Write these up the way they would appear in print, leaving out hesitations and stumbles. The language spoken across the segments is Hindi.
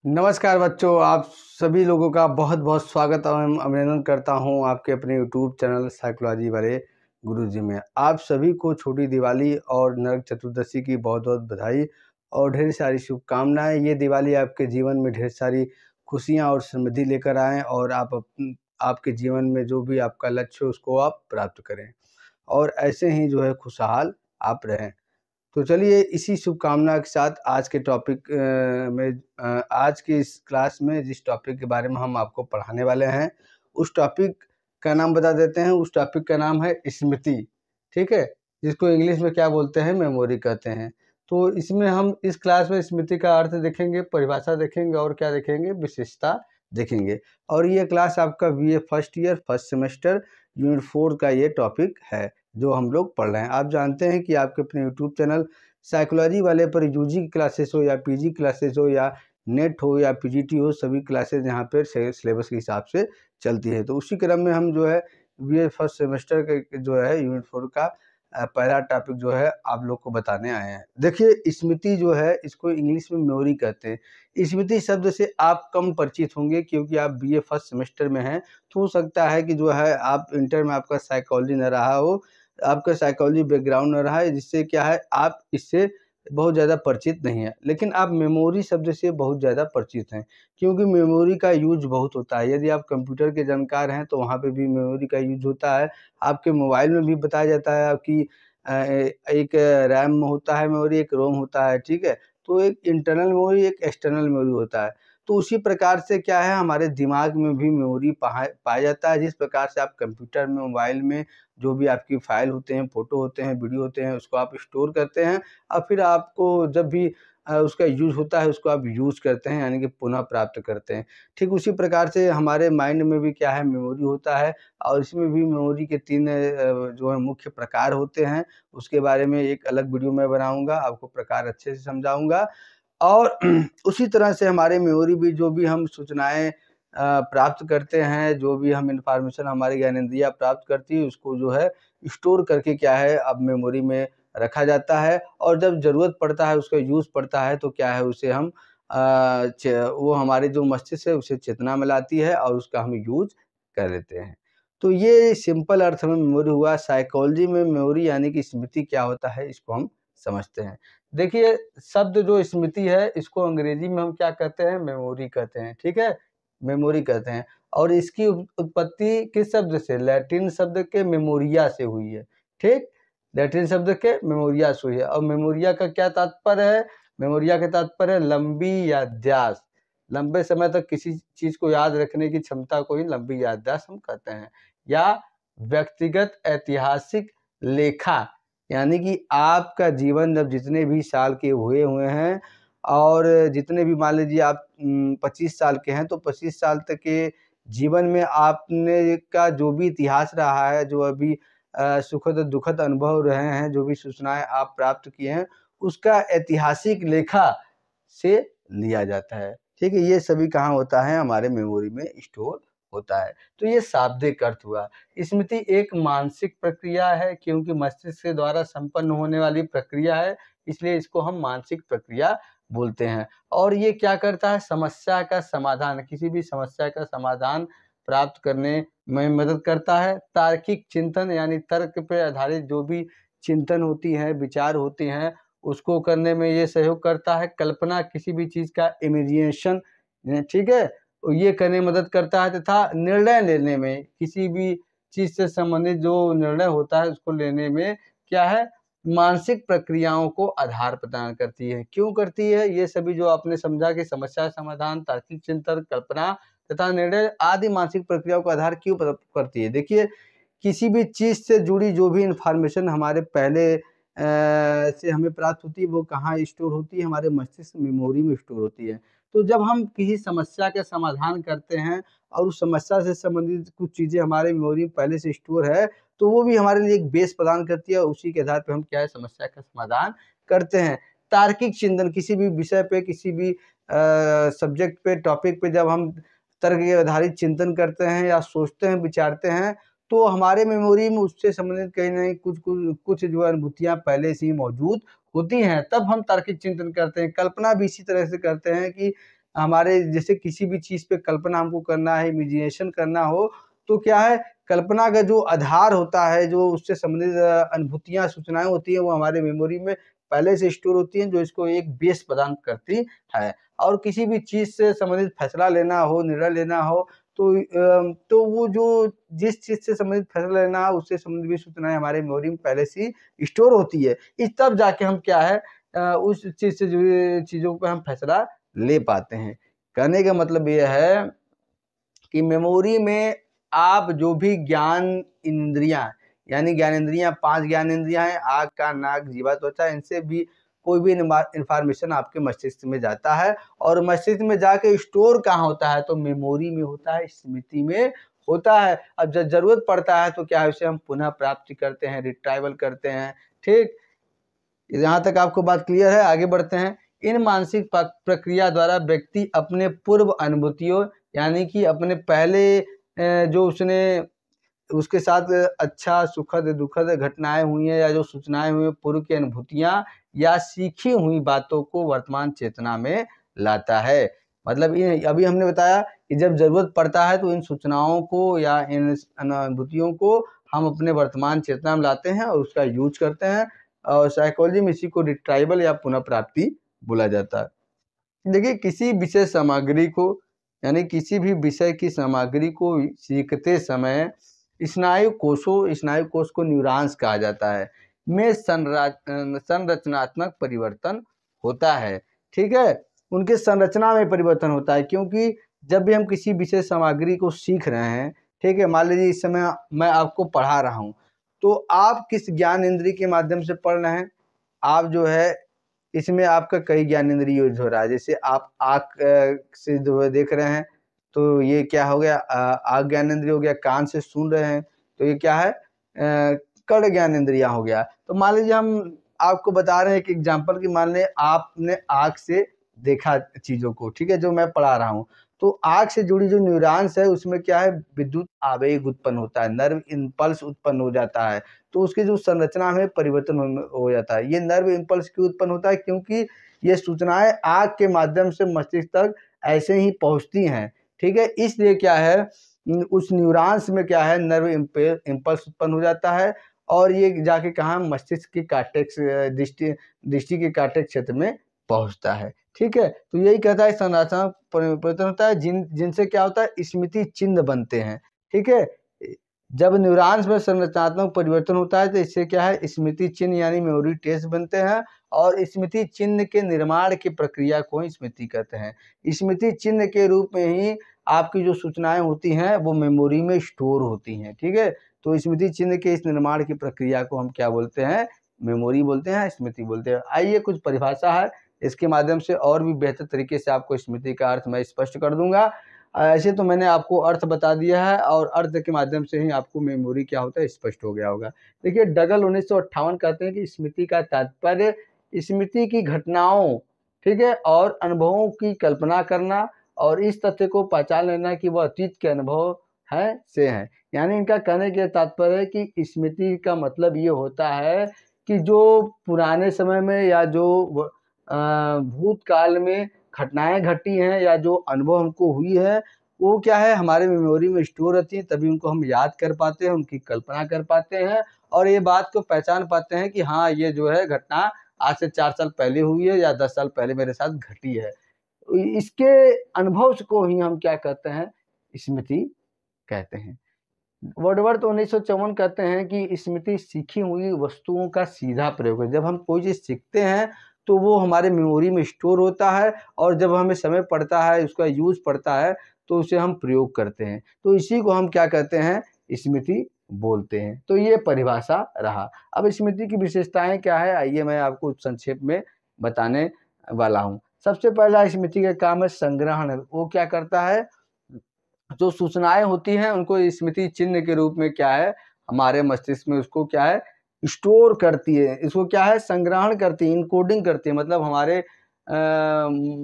नमस्कार बच्चों, आप सभी लोगों का बहुत बहुत स्वागत और अभिनंदन करता हूं आपके अपने यूट्यूब चैनल साइकोलॉजी वाले गुरुजी में। आप सभी को छोटी दिवाली और नरक चतुर्दशी की बहुत बहुत बधाई और ढेर सारी शुभकामनाएं। ये दिवाली आपके जीवन में ढेर सारी खुशियां और समृद्धि लेकर आएँ और आपके जीवन में जो भी आपका लक्ष्य है उसको आप प्राप्त करें और ऐसे ही जो है खुशहाल आप रहें। तो चलिए इसी शुभकामना के साथ आज के टॉपिक आज की इस क्लास में जिस टॉपिक के बारे में हम आपको पढ़ाने वाले हैं उस टॉपिक का नाम बता देते हैं। उस टॉपिक का नाम है स्मृति, ठीक है, जिसको इंग्लिश में क्या बोलते हैं, मेमोरी कहते हैं। तो इसमें हम इस क्लास में स्मृति का अर्थ देखेंगे, परिभाषा देखेंगे और क्या देखेंगे, विशेषता देखेंगे। और ये क्लास आपका BA first year first semester unit 4 का ये टॉपिक है जो हम लोग पढ़ रहे हैं। आप जानते हैं कि आपके अपने यूट्यूब चैनल साइकोलॉजी वाले पर यूजी क्लासेस हो या पीजी क्लासेस हो या नेट हो या पीजीटी हो, सभी क्लासेस यहाँ पर सिलेबस के हिसाब से चलती है। तो उसी क्रम में हम जो है बीए फर्स्ट सेमेस्टर के जो है यूनिट 4 का पहला टॉपिक जो है आप लोग को बताने आए हैं। देखिए स्मृति जो है इसको इंग्लिश में मेमोरी कहते हैं। स्मृति शब्द से आप कम परिचित होंगे क्योंकि आप बीए फर्स्ट सेमेस्टर में हैं। तो हो सकता है कि जो है आप इंटर में आपका साइकोलॉजी न रहा हो, आपका साइकोलॉजी बैकग्राउंड न रहा है, जिससे क्या है आप इससे बहुत ज़्यादा परिचित नहीं है। लेकिन आप मेमोरी शब्द से बहुत ज़्यादा परिचित हैं क्योंकि मेमोरी का यूज बहुत होता है। यदि आप कंप्यूटर के जानकार हैं तो वहाँ पे भी मेमोरी का यूज होता है। आपके मोबाइल में भी बताया जाता है कि एक रैम में होता है मेमोरी, एक रोम होता है, ठीक है। तो एक इंटरनल मेमोरी, एक एक्सटर्नल मेमोरी होता है। तो उसी प्रकार से क्या है हमारे दिमाग में भी मेमोरी पाया जाता है। जिस प्रकार से आप कंप्यूटर में, मोबाइल में जो भी आपकी फाइल होते हैं, फ़ोटो होते हैं, वीडियो होते हैं, उसको आप स्टोर करते हैं और फिर आपको जब भी उसका यूज़ होता है उसको आप यूज़ करते हैं, यानी कि पुनः प्राप्त करते हैं। ठीक उसी प्रकार से हमारे माइंड में भी क्या है मेमोरी होता है और इसमें भी मेमोरी के 3 जो है मुख्य प्रकार होते हैं। उसके बारे में एक अलग वीडियो मैं बनाऊँगा, आपको प्रकार अच्छे से समझाऊँगा। और उसी तरह से हमारे मेमोरी भी जो भी हम सूचनाएँ प्राप्त करते हैं, जो भी हम इन्फॉर्मेशन हमारी ज्ञानेंद्रियाँ प्राप्त करती है उसको जो है स्टोर करके क्या है अब मेमोरी में रखा जाता है और जब ज़रूरत पड़ता है, उसका यूज़ पड़ता है तो क्या है उसे हम वो हमारे जो मस्तिष्क है उसे चेतना में लाती है और उसका हम यूज़ कर लेते हैं। तो ये सिंपल अर्थ में मेमोरी हुआ। साइकोलॉजी में मेमोरी यानी कि स्मृति क्या होता है इसको हम समझते हैं। देखिए शब्द जो स्मृति है इसको अंग्रेजी में हम क्या कहते हैं, मेमोरी कहते हैं, ठीक है, मेमोरी कहते हैं। और इसकी उत्पत्ति किस शब्द से, लैटिन शब्द के मेमोरिया से हुई है, ठीक, लैटिन शब्द के मेमोरिया से हुई है। और मेमोरिया का क्या तात्पर्य है, मेमोरिया का तात्पर्य है लंबी याददाश्त, लंबे समय तक किसी चीज को याद रखने की क्षमता को ही लंबी याददाश्त हम कहते हैं। या व्यक्तिगत ऐतिहासिक लेखा, यानी कि आपका जीवन जब जितने भी साल के हुए हुए हैं और जितने भी मान लीजिए आप 25 साल के हैं तो 25 साल तक के जीवन में आपने का जो भी इतिहास रहा है, जो अभी सुखद दुखद अनुभव रहे हैं, जो भी सूचनाएं आप प्राप्त किए हैं उसका ऐतिहासिक लेखा से लिया जाता है, ठीक है। ये सभी कहाँ होता है, हमारे मेमोरी में स्टोर होता है। तो ये शाब्दिक अर्थ हुआ। स्मृति एक मानसिक प्रक्रिया है क्योंकि मस्तिष्क के द्वारा संपन्न होने वाली प्रक्रिया है, इसलिए इसको हम मानसिक प्रक्रिया बोलते हैं। और ये क्या करता है, समस्या का समाधान, किसी भी समस्या का समाधान प्राप्त करने में मदद करता है। तार्किक चिंतन यानी तर्क पर आधारित जो भी चिंतन होती है, विचार होती हैं, उसको करने में ये सहयोग करता है। कल्पना, किसी भी चीज़ का इमेजिनेशन, ठीक है, ये करने में मदद करता है। तथा निर्णय लेने में, किसी भी चीज़ से संबंधित जो निर्णय होता है उसको लेने में क्या है, मानसिक प्रक्रियाओं को आधार प्रदान करती है। क्यों करती है, ये सभी जो आपने समझा कि समस्या समाधान, तार्किक चिंतन, कल्पना तथा निर्णय आदि मानसिक प्रक्रियाओं का आधार क्यों करती है। देखिए किसी भी चीज़ से जुड़ी जो भी इंफॉर्मेशन हमारे पहले से हमें प्राप्त होती है वो कहाँ स्टोर होती है, हमारे मस्तिष्क मेमोरी में स्टोर होती है। तो जब हम किसी समस्या का समाधान करते हैं और उस समस्या से संबंधित कुछ चीज़ें हमारे मेमोरी में पहले से स्टोर है तो वो भी हमारे लिए एक बेस प्रदान करती है और उसी के आधार पर हम क्या है समस्या का समाधान करते हैं। तार्किक चिंतन, किसी भी विषय पे, किसी भी सब्जेक्ट पे, टॉपिक पे जब हम तर्क के आधारित चिंतन करते हैं या सोचते हैं, विचारते हैं तो हमारे मेमोरी में उससे संबंधित कहीं ना कहीं कुछ जो अनुभूतियाँ पहले से ही मौजूद होती हैं, तब हम तार्किक चिंतन करते हैं। कल्पना भी इसी तरह से करते हैं कि हमारे जैसे किसी भी चीज़ पे कल्पना हमको करना है, इमेजिनेशन करना हो, तो क्या है, कल्पना का जो आधार होता है, जो उससे संबंधित अनुभूतियाँ, सूचनाएँ होती हैं, वो हमारे मेमोरी में पहले से स्टोर होती हैं, जो इसको एक बेस प्रदान करती है। और किसी भी चीज़ से संबंधित फैसला लेना हो, निर्णय लेना हो, तो वो जो जिस चीज़ से संबंधित फैसला लेना हो, उससे संबंधित भी सूचनाएँ हमारे मेमोरी में पहले से ही स्टोर होती है। इस तब जाके हम क्या है, उस चीज़ से जुड़ी चीज़ों पे हम फैसला ले पाते हैं। कहने का मतलब ये है कि मेमोरी में आप जो भी ज्ञान इंद्रियाँ, यानी ज्ञानेंद्रियाँ, 5 ज्ञानेंद्रियाँ हैं, आँख, कान, नाक, जीवा, त्वचा, इनसे भी कोई भी इन्फॉर्मेशन आपके मस्तिष्क में जाता है, और मस्तिष्क में जाके स्टोर कहाँ होता है, तो मेमोरी में होता है, स्मृति में होता है। अब जब ज़रूरत पड़ता है तो क्या है, उसे हम पुनः प्राप्ति करते हैं, रिट्राइवल करते हैं। ठीक, यहाँ तक आपको बात क्लियर है? आगे बढ़ते हैं। इन मानसिक प्रक्रिया द्वारा व्यक्ति अपने पूर्व अनुभूतियों, यानी कि अपने पहले जो उसके साथ अच्छा, सुखद, दुखद घटनाएं हुई हैं, या जो सूचनाएं हुई हैं, पूर्व की अनुभूतियां या सीखी हुई बातों को वर्तमान चेतना में लाता है। मतलब ये अभी हमने बताया कि जब जरूरत पड़ता है तो इन सूचनाओं को या इन अनुभूतियों को हम अपने वर्तमान चेतना में लाते हैं और उसका यूज करते हैं, और साइकोलॉजी में इसी को रिट्राइवल या पुनः प्राप्ति बोला जाता है। देखिए, किसी विषय सामग्री को, यानी किसी भी विषय की सामग्री को सीखते समय स्नायु कोष को न्यूरॉन्स कहा जाता है, में संरचनात्मक परिवर्तन होता है। ठीक है, उनके संरचना में परिवर्तन होता है, क्योंकि जब भी हम किसी विषय सामग्री को सीख रहे हैं, ठीक है, मान लीजिए इस समय मैं आपको पढ़ा रहा हूँ, तो आप किस ज्ञान इंद्रिय के माध्यम से पढ़ रहे हैं? आप जो है, इसमें आपका कई ज्ञान इंद्रिय यूज हो रहा है। जैसे आप आँख से जो है देख रहे हैं, तो ये क्या हो गया, आँख ज्ञान इंद्रिय हो गया। कान से सुन रहे हैं तो ये क्या है, कर्ण ज्ञान इंद्रियां हो गया। तो मान लीजिए हम आपको बता रहे हैं एक एग्जांपल, कि मान लें आपने आँख से देखा चीज़ों को, ठीक है, जो मैं पढ़ा रहा हूँ, तो आँख से जुड़ी जो न्यूरॉन्स है, उसमें क्या है, विद्युत आवेग उत्पन्न होता है, नर्व इम्पल्स उत्पन्न हो जाता है। तो उसकी जो संरचना में परिवर्तन हो जाता है। ये नर्व इम्पल्स क्यों उत्पन्न होता है? क्योंकि ये सूचनाएं आँख के माध्यम से मस्तिष्क तक ऐसे ही पहुँचती हैं। ठीक है, इसलिए क्या है, उस न्यूरॉन्स में क्या है, नर्व इम्पल्स उत्पन्न हो जाता है, और ये जाके कहाँ, मस्तिष्क की कार्टेक्स, दृष्टि के कार्टेक्स क्षेत्र में पहुंचता है। ठीक है, तो यही कहता है, संरचना परिवर्तन होता है, जिनसे क्या होता है, स्मृति चिन्ह बनते हैं। ठीक है, जब न्यूरॉन्स में संरचनात्मक परिवर्तन होता है तो इससे क्या है, स्मृति चिन्ह यानी मेमोरी टेस्ट बनते हैं, और स्मृति चिन्ह के निर्माण की प्रक्रिया को ही स्मृति कहते हैं। स्मृति चिन्ह के रूप में ही आपकी जो सूचनाएं होती हैं वो मेमोरी में स्टोर होती हैं। ठीक है, तो स्मृति चिन्ह के इस निर्माण की प्रक्रिया को हम क्या बोलते हैं, मेमोरी बोलते हैं, स्मृति बोलते हैं। आइए, कुछ परिभाषा है, इसके माध्यम से और भी बेहतर तरीके से आपको स्मृति का अर्थ मैं स्पष्ट कर दूंगा। ऐसे तो मैंने आपको अर्थ बता दिया है, और अर्थ के माध्यम से ही आपको मेमोरी क्या होता है स्पष्ट हो गया होगा। देखिए, डगल 1958 कहते हैं कि स्मृति का तात्पर्य स्मृति की घटनाओं, ठीक है, और अनुभवों की कल्पना करना, और इस तथ्य को पहचान लेना कि वह अतीत के अनुभव है से है। यानी इनका कहने के तात्पर्य है कि स्मृति का मतलब ये होता है कि जो पुराने समय में या जो भूतकाल में घटनाएं घटी हैं, या जो अनुभव हमको हुई है, वो क्या है, हमारे मेमोरी में स्टोर रहती है, तभी उनको हम याद कर पाते हैं, उनकी कल्पना कर पाते हैं, और ये बात को पहचान पाते हैं कि हाँ, ये जो है घटना आज से 4 साल पहले हुई है, या 10 साल पहले मेरे साथ घटी है। इसके अनुभव को ही हम क्या कहते हैं, स्मृति कहते हैं। वर्डवर्थ 1954 कहते हैं कि स्मृति सीखी हुई वस्तुओं का सीधा प्रयोग है। जब हम कोई चीज़ सीखते हैं तो वो हमारे मेमोरी में स्टोर होता है, और जब हमें समय पड़ता है, उसका यूज़ पड़ता है, तो उसे हम प्रयोग करते हैं। तो इसी को हम क्या कहते हैं, स्मृति बोलते हैं। तो ये परिभाषा रहा। अब स्मृति की विशेषताएं क्या है, आइए मैं आपको संक्षेप में बताने वाला हूँ। सबसे पहला स्मृति का काम है संग्रहण। वो क्या करता है, जो सूचनाएं होती हैं उनको स्मृति चिन्ह के रूप में क्या है, हमारे मस्तिष्क में उसको क्या है, स्टोर करती है, इसको क्या है, संग्रहण करती है, इनकोडिंग करती है, मतलब हमारे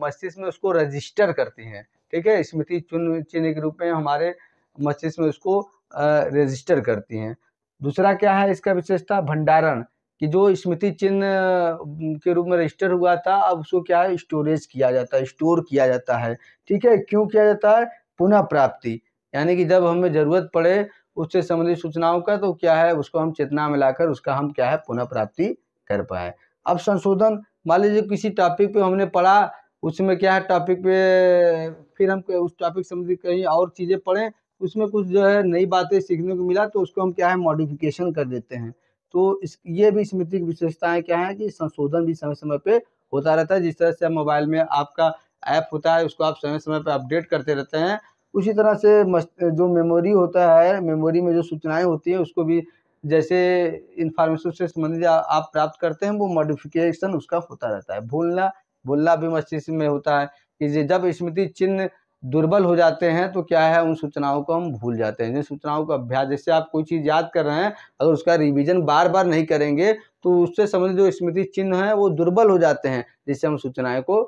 मस्तिष्क में उसको रजिस्टर करती हैं। ठीक है, स्मृति चिन्ह के रूप में हमारे मस्तिष्क में उसको रजिस्टर करती हैं। दूसरा क्या है इसका विशेषता, भंडारण। कि जो स्मृति चिन्ह के रूप में रजिस्टर हुआ था, अब उसको क्या है, स्टोरेज किया जाता है, स्टोर किया जाता है। ठीक है, क्यों किया जाता है? पुनः प्राप्ति, यानी कि जब हमें ज़रूरत पड़े उससे संबंधित सूचनाओं का, तो क्या है, उसको हम चेतना में लाकर उसका हम क्या है, पुनः प्राप्ति कर पाएँ। अब संशोधन, मान लीजिए किसी टॉपिक पे हमने पढ़ा, उसमें क्या है, टॉपिक पे फिर हम उस टॉपिक से संबंधित कहीं और चीज़ें पढ़ें, उसमें कुछ जो है नई बातें सीखने को मिला, तो उसको हम क्या है, मॉडिफिकेशन कर देते हैं। तो ये भी स्मृति की विशेषताएं क्या है कि संशोधन भी समय समय पे होता रहता है। जिस तरह से मोबाइल में आपका ऐप होता है, उसको आप समय समय पे अपडेट करते रहते हैं, उसी तरह से जो मेमोरी होता है, मेमोरी में जो सूचनाएं होती है, उसको भी जैसे इंफॉर्मेशन से संबंधित आप प्राप्त करते हैं, वो मॉडिफिकेशन उसका होता रहता है। भूलना भी मस्तिष्क में होता है कि जब स्मृति चिन्ह दुर्बल हो जाते हैं, तो क्या है, उन सूचनाओं को हम भूल जाते हैं। जिन सूचनाओं का अभ्यास, जैसे आप कोई चीज़ याद कर रहे हैं, अगर उसका रिवीजन बार बार नहीं करेंगे, तो उससे संबंधित जो स्मृति चिन्ह हैं वो दुर्बल हो जाते हैं, जिससे हम सूचनाएं को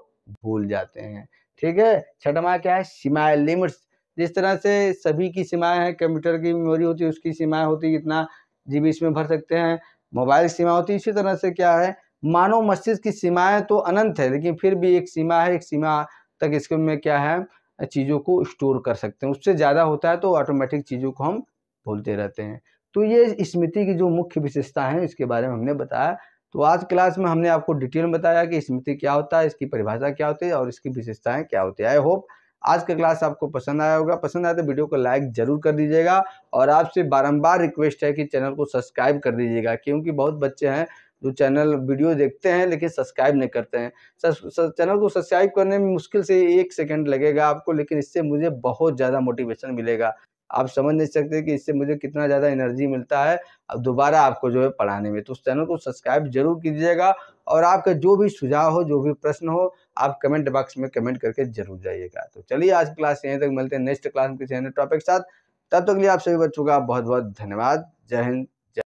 भूल जाते हैं। ठीक है, छठवां क्या है, सीमाएं, लिमिट्स। जिस तरह से सभी की सीमाएं हैं, कंप्यूटर की मेमोरी होती है, उसकी सीमाएं होती है, कितना जीबी इसमें भर सकते हैं, मोबाइल की सीमा होती है। इसी तरह से क्या है, मानव मस्तिष्क की सीमाएं तो अनंत है, लेकिन फिर भी एक सीमा है, एक सीमा तक इसके में क्या है, चीज़ों को स्टोर कर सकते हैं। उससे ज़्यादा होता है तो ऑटोमेटिक चीज़ों को हम भूलते रहते हैं। तो ये स्मृति की जो मुख्य विशेषता है, इसके बारे में हमने बताया। तो आज क्लास में हमने आपको डिटेल में बताया कि स्मृति क्या होता है, इसकी परिभाषा क्या होती है और इसकी विशेषताएं क्या होती है। आई होप आज का क्लास आपको पसंद आया होगा। पसंद आया तो वीडियो को लाइक जरूर कर दीजिएगा, और आपसे बारंबार रिक्वेस्ट है कि चैनल को सब्सक्राइब कर दीजिएगा, क्योंकि बहुत बच्चे हैं जो चैनल वीडियो देखते हैं लेकिन सब्सक्राइब नहीं करते हैं। चैनल को सब्सक्राइब करने में मुश्किल से 1 सेकंड लगेगा आपको, लेकिन इससे मुझे बहुत ज़्यादा मोटिवेशन मिलेगा। आप समझ नहीं सकते कि इससे मुझे कितना ज़्यादा एनर्जी मिलता है अब दोबारा आपको जो है पढ़ाने में। तो उस चैनल को सब्सक्राइब जरूर कीजिएगा, और आपका जो भी सुझाव हो, जो भी प्रश्न हो, आप कमेंट बॉक्स में कमेंट करके जरूर जाइएगा। तो चलिए आज क्लास यहीं तक, मिलते हैं नेक्स्ट क्लास में किसी अन्य टॉपिक के साथ। तब तक के लिए आप सभी बच्चों का बहुत बहुत धन्यवाद। जय हिंद।